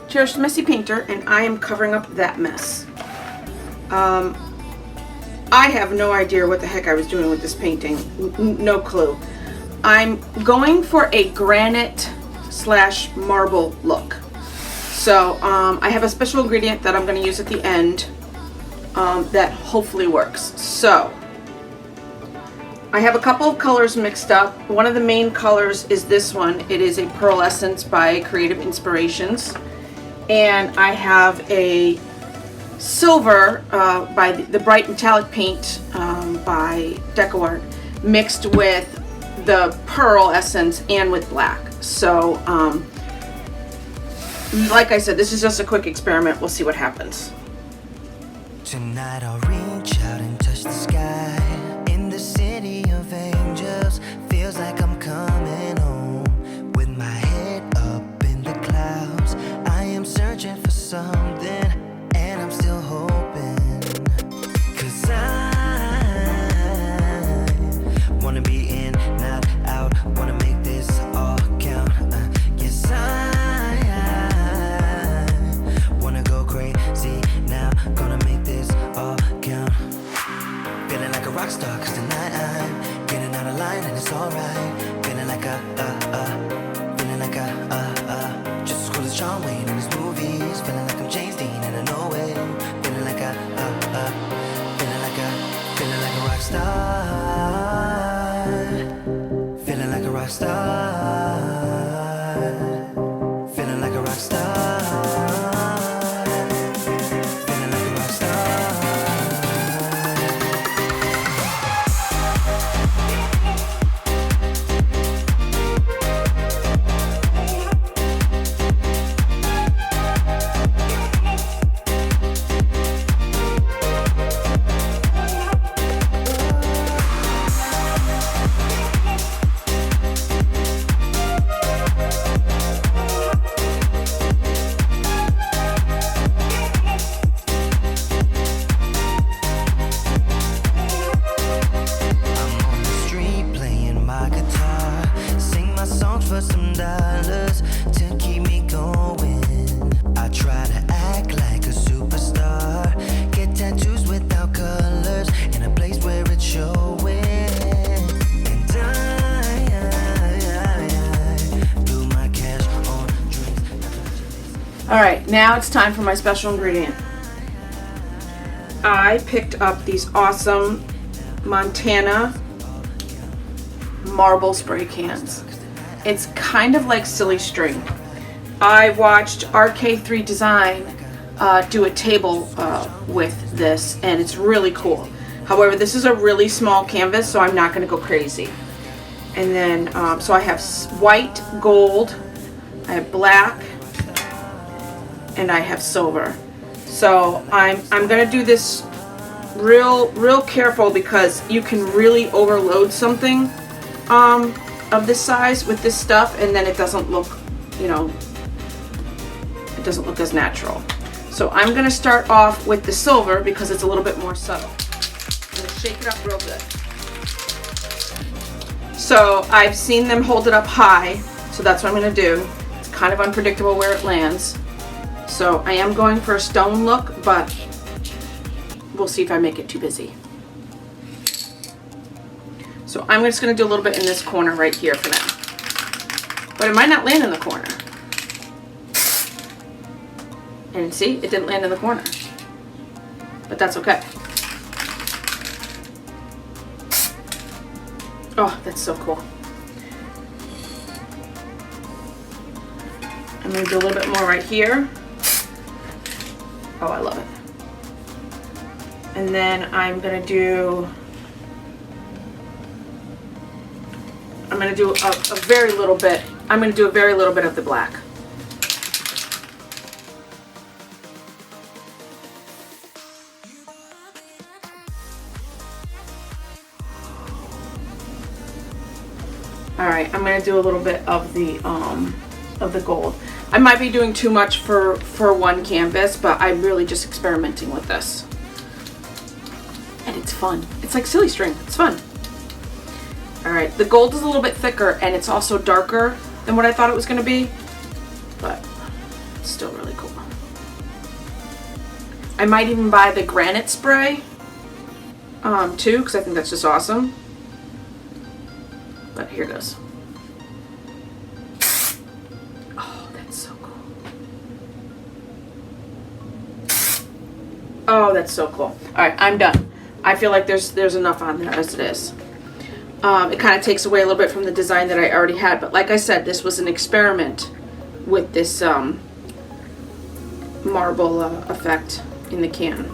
Cherish the Messy Painter, and I am covering up that mess. I have no idea what the heck I was doing with this painting. No clue. I'm going for a granite / marble look. So I have a special ingredient that I'm going to use at the end that hopefully works. So I have a couple of colors mixed up. One of the main colors is this one. It is a Pearl Essence by Creative Inspirations. And I have a silver by the Bright Metallic Paint by Deco Art mixed with the Pearl Essence and with black. So like I said, this is just a quick experiment. We'll see what happens. Tonight I'll reach out and touch the sky in the city of angels. Feels like I'm coming home with my head up in the clouds. I am searching for something and I'm still hoping, 'cause I wanna be in, not out, wanna make this all count. Yes, I wanna go crazy now, gonna make this all count. Feeling like a rock star, 'cause tonight I'm getting out of line and it's alright. Feeling like feeling like just as cool as John Wayne in his movies. Feeling like I'm James Dean and I know it. Feeling like feeling like a rock star. Feeling like a rock star. Feeling like a rock star. Feeling like a rock star. Alright, now it's time for my special ingredient. I picked up these awesome Montana marble spray cans. It's kind of like silly string. I watched RK3 Design do a table with this, and it's really cool. However, this is a really small canvas, so I'm not going to go crazy. And then, so I have white, gold, I have black, and I have silver. So I'm gonna do this real careful, because you can really overload something of this size with this stuff, and then it doesn't look, you know, it doesn't look as natural. So I'm gonna start off with the silver because it's a little bit more subtle. I'm gonna shake it up real good. So I've seen them hold it up high, so that's what I'm gonna do. It's kind of unpredictable where it lands. So I am going for a stone look, but we'll see if I make it too busy. So I'm just going to do a little bit in this corner right here for now. But it might not land in the corner. And see, it didn't land in the corner. But that's okay. Oh, that's so cool. I'm going to do a little bit more right here. Oh, I love it. And then I'm gonna do a very little bit. I'm gonna do a very little bit of the black. All right, I'm gonna do a little bit of the gold. I might be doing too much for one canvas, but I'm really just experimenting with this. And it's fun. It's like silly string. It's fun. Alright, the gold is a little bit thicker, and it's also darker than what I thought it was going to be. But It's still really cool. I might even buy the granite spray too, because I think that's just awesome. But here goes. Oh, that's so cool. Oh, that's so cool. All right, I'm done. I feel like there's enough on there as it is. It kind of takes away a little bit from the design that I already had, but like I said, this was an experiment with this marble effect in the can.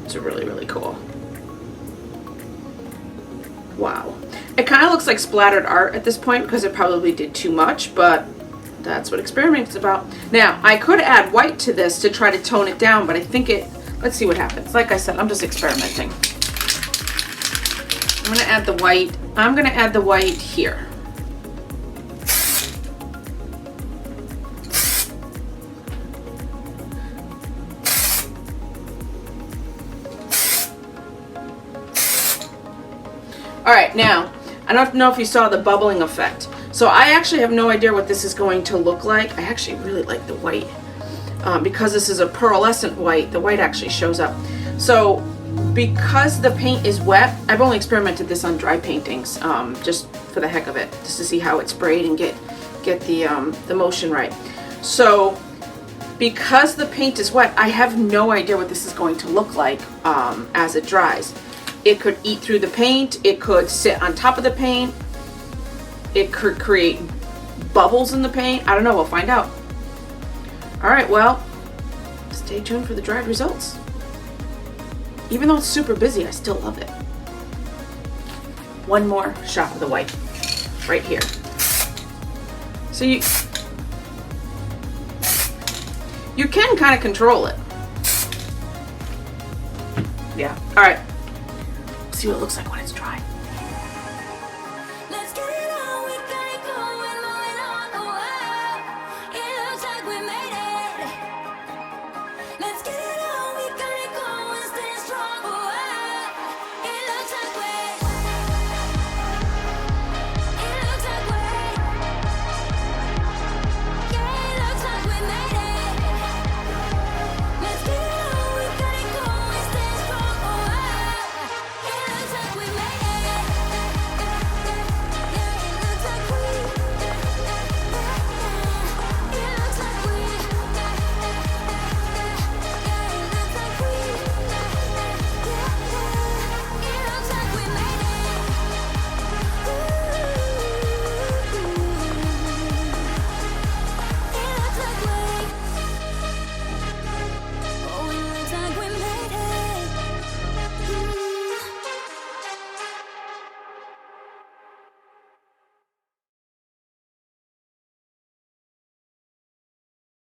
It's really, really cool. Wow. It kind of looks like splattered art at this point because it probably did too much, but that's what experimenting's about. Now, I could add white to this to try to tone it down, but I think let's see what happens. Like I said, I'm just experimenting. I'm going to add the white. I'm going to add the white here. All right, now, I don't know if you saw the bubbling effect. So I actually have no idea what this is going to look like. I actually really like the white. Because this is a pearlescent white, the white actually shows up. So because the paint is wet, I've only experimented this on dry paintings, just for the heck of it, just to see how it's sprayed and get the motion right. So because the paint is wet, I have no idea what this is going to look like as it dries. It could eat through the paint, it could sit on top of the paint, it could create bubbles in the paint. I don't know, we'll find out. All right, well, stay tuned for the dried results. Even though it's super busy, I still love it. One more shot of the white right here. So you can kind of control it. Yeah, all right. See what it looks like when it's dry.